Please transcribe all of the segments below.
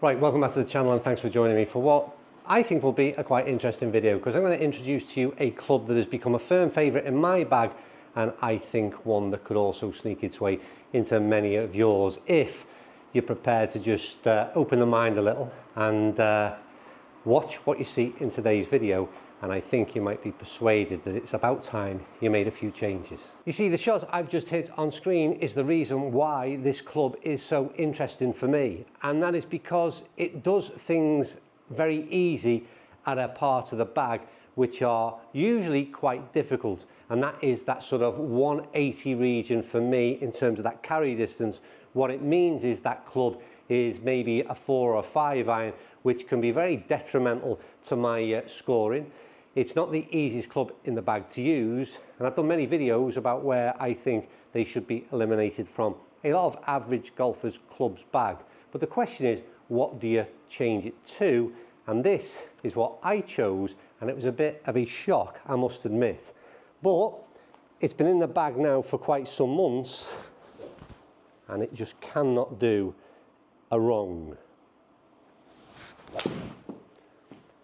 Right, welcome back to the channel and thanks for joining me for what I think will be a quite interesting video, because I'm going to introduce to you a club that has become a firm favourite in my bag, and I think one that could also sneak its way into many of yours if you're prepared to just open the mind a little and watch what you see in today's video. And I think you might be persuaded that it's about time you made a few changes. You see, the shot I've just hit on screen is the reason why this club is so interesting for me. And that is because it does things very easy at a part of the bag which are usually quite difficult. And that is that sort of 180 region for me in terms of that carry distance. What it means is that club is maybe a 4 or 5 iron, which can be very detrimental to my scoring. It's not the easiest club in the bag to use, and I've done many videos about where I think they should be eliminated from a lot of average golfers' clubs bag. But the question is, what do you change it to? And this is what I chose, and it was a bit of a shock, I must admit. But it's been in the bag now for quite some months, and it just cannot do a wrong.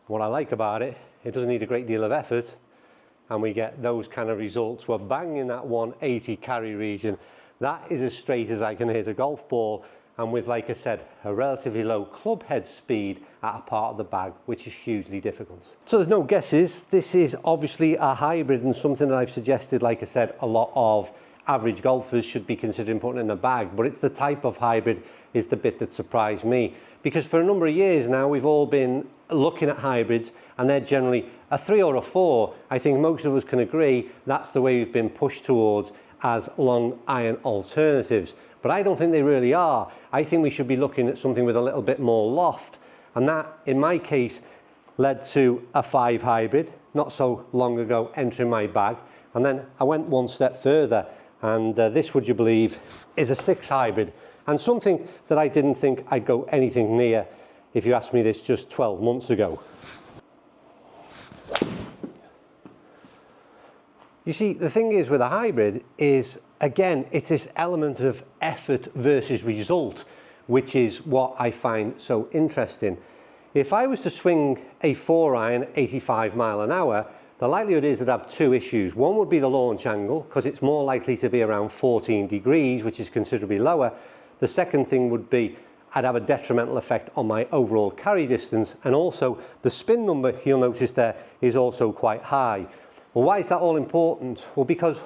What I like about it, it doesn't need a great deal of effort, and we get those kind of results. We're banging that 180 carry region. That is as straight as I can hit a golf ball, and with, like I said, a relatively low club head speed at a part of the bag, which is hugely difficult. So there's no guesses. This is obviously a hybrid, and something that I've suggested, like I said, a lot of average golfers should be considering putting in the bag. But it's the type of hybrid is the bit that surprised me, because for a number of years now we've all been looking at hybrids, and they're generally a 3 or a 4. I think most of us can agree that's the way we've been pushed towards as long iron alternatives, but I don't think they really are. I think we should be looking at something with a little bit more loft, and that in my case led to a 5 hybrid not so long ago entering my bag. And then I went one step further, and this, would you believe, is a 6 hybrid, and something that I didn't think I'd go anything near if you asked me this just 12 months ago. You see, the thing is with a hybrid is, again, it's this element of effort versus result, which is what I find so interesting. If I was to swing a 4 iron 85 mile an hour, the likelihood is I'd have 2 issues. One would be the launch angle, because it's more likely to be around 14 degrees, which is considerably lower. The second thing would be I'd have a detrimental effect on my overall carry distance, and also the spin number, you'll notice there, is also quite high. Well, why is that all important? Well, because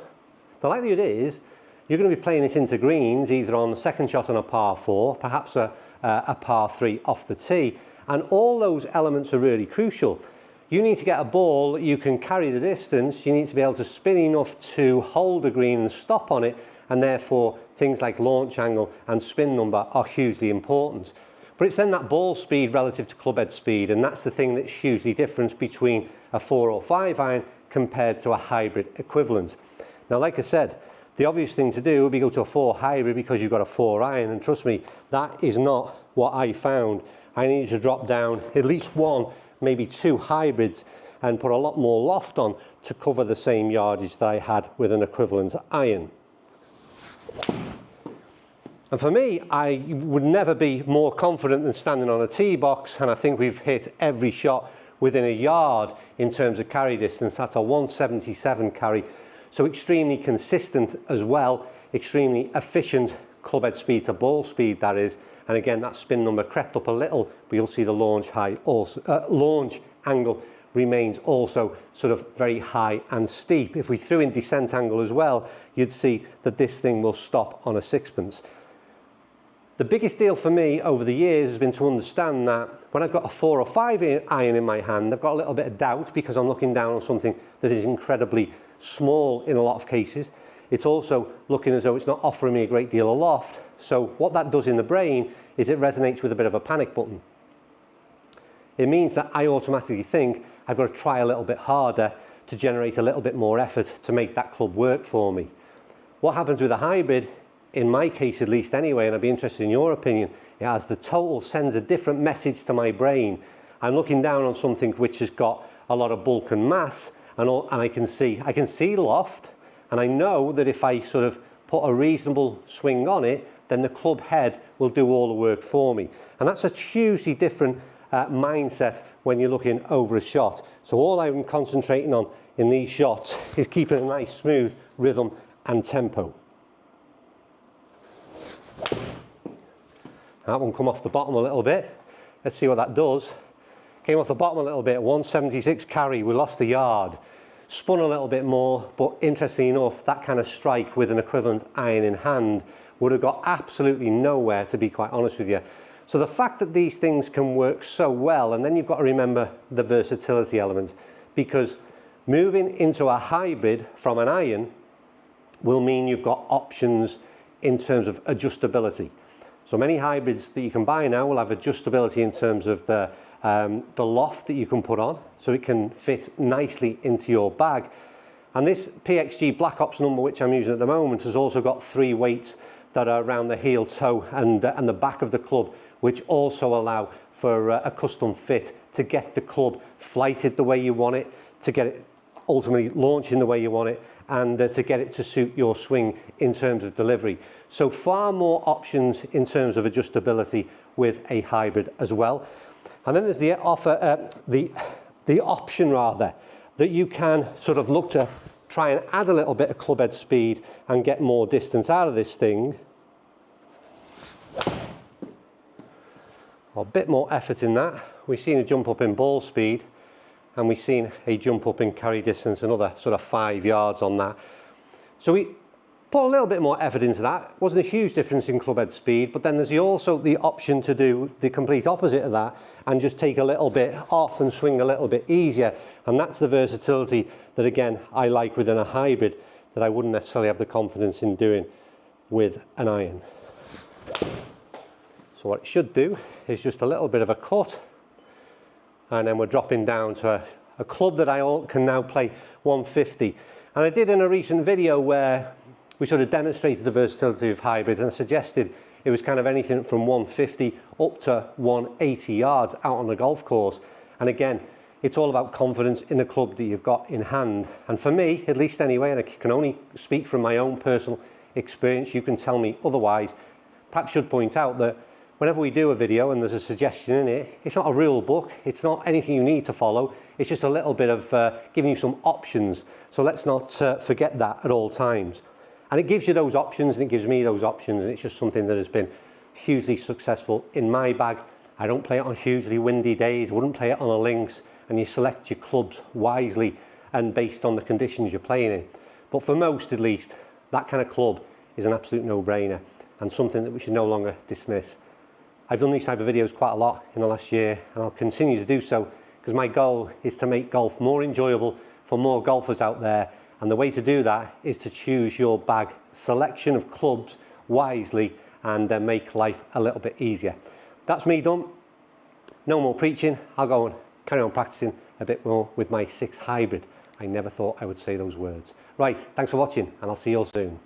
the likelihood is you're going to be playing this into greens, either on the second shot on a par 4, perhaps a par 3 off the tee, and all those elements are really crucial. You need to get a ball that you can carry the distance, you need to be able to spin enough to hold the green and stop on it, and therefore things like launch angle and spin number are hugely important. But it's then that ball speed relative to club head speed, and that's the thing that's hugely different between a 4 or 5 iron compared to a hybrid equivalent. Now, like I said, the obvious thing to do would be go to a 4 hybrid because you've got a 4 iron, and trust me, that is not what I found. I needed to drop down at least 1, maybe 2 hybrids and put a lot more loft on to cover the same yardage that I had with an equivalent iron. And for me, I would never be more confident than standing on a tee box, and I think we've hit every shot within a yard in terms of carry distance. That's a 177 carry, so extremely consistent as well, extremely efficient club head speed to ball speed, that is. And again, that spin number crept up a little, but you'll see the launch angle remains also sort of very high and steep. If we threw in descent angle as well, you'd see that this thing will stop on a sixpence. The biggest deal for me over the years has been to understand that when I've got a 4 or 5 iron in my hand, I've got a little bit of doubt because I'm looking down on something that is incredibly small in a lot of cases. It's also looking as though it's not offering me a great deal of loft. So what that does in the brain is it resonates with a bit of a panic button. It means that I automatically think I've got to try a little bit harder to generate a little bit more effort to make that club work for me. What happens with a hybrid, in my case at least anyway, and I'd be interested in your opinion, it has the total sends a different message to my brain. I'm looking down on something which has got a lot of bulk and mass, and I can see loft, and I know that if I sort of put a reasonable swing on it, then the club head will do all the work for me. And that's a hugely different mindset when you're looking over a shot. So all I'm concentrating on in these shots is keeping a nice smooth rhythm and tempo. That one come off the bottom a little bit. Let's see what that does. Came off the bottom a little bit, 176 carry, we lost a yard. Spun a little bit more, but interestingly enough, that kind of strike with an equivalent iron in hand would have got absolutely nowhere, to be quite honest with you. So the fact that these things can work so well, and then you've got to remember the versatility element, because moving into a hybrid from an iron will mean you've got options in terms of adjustability. So many hybrids that you can buy now will have adjustability in terms of the loft that you can put on, so it can fit nicely into your bag. And this PXG Black Ops number, which I'm using at the moment, has also got 3 weights that are around the heel toe and the back of the club, which also allow for a custom fit to get the club flighted the way you want it, to get it ultimately launching the way you want it, and to get it to suit your swing in terms of delivery. So far more options in terms of adjustability with a hybrid as well. And then there's the option rather, that you can sort of look to try and add a little bit of club head speed and get more distance out of this thing. A bit more effort in that. We've seen a jump up in ball speed, and we've seen a jump up in carry distance, another sort of 5 yards on that. So we put a little bit more effort into that. Wasn't a huge difference in club head speed, but then there's also the option to do the complete opposite of that and just take a little bit off and swing a little bit easier. And that's the versatility that, again, I like within a hybrid that I wouldn't necessarily have the confidence in doing with an iron. So what it should do is just a little bit of a cut, and then we're dropping down to a club that I can now play 150. And I did in a recent video where we sort of demonstrated the versatility of hybrids and suggested it was kind of anything from 150 up to 180 yards out on the golf course. And again, it's all about confidence in the club that you've got in hand. And for me, at least anyway, and I can only speak from my own personal experience, you can tell me otherwise, perhaps should point out that whenever we do a video and there's a suggestion in it, it's not a rule book, it's not anything you need to follow, it's just a little bit of giving you some options. So let's not forget that at all times. And it gives you those options, and it gives me those options, and it's just something that has been hugely successful in my bag. I don't play it on hugely windy days, I wouldn't play it on a links, and you select your clubs wisely and based on the conditions you're playing in. But for most, at least, that kind of club is an absolute no-brainer and something that we should no longer dismiss. I've done these type of videos quite a lot in the last year, and I'll continue to do so because my goal is to make golf more enjoyable for more golfers out there. And the way to do that is to choose your bag selection of clubs wisely and make life a little bit easier. That's me done. No more preaching. I'll go and carry on practicing a bit more with my 6 hybrid. I never thought I would say those words. Right, thanks for watching, and I'll see you all soon.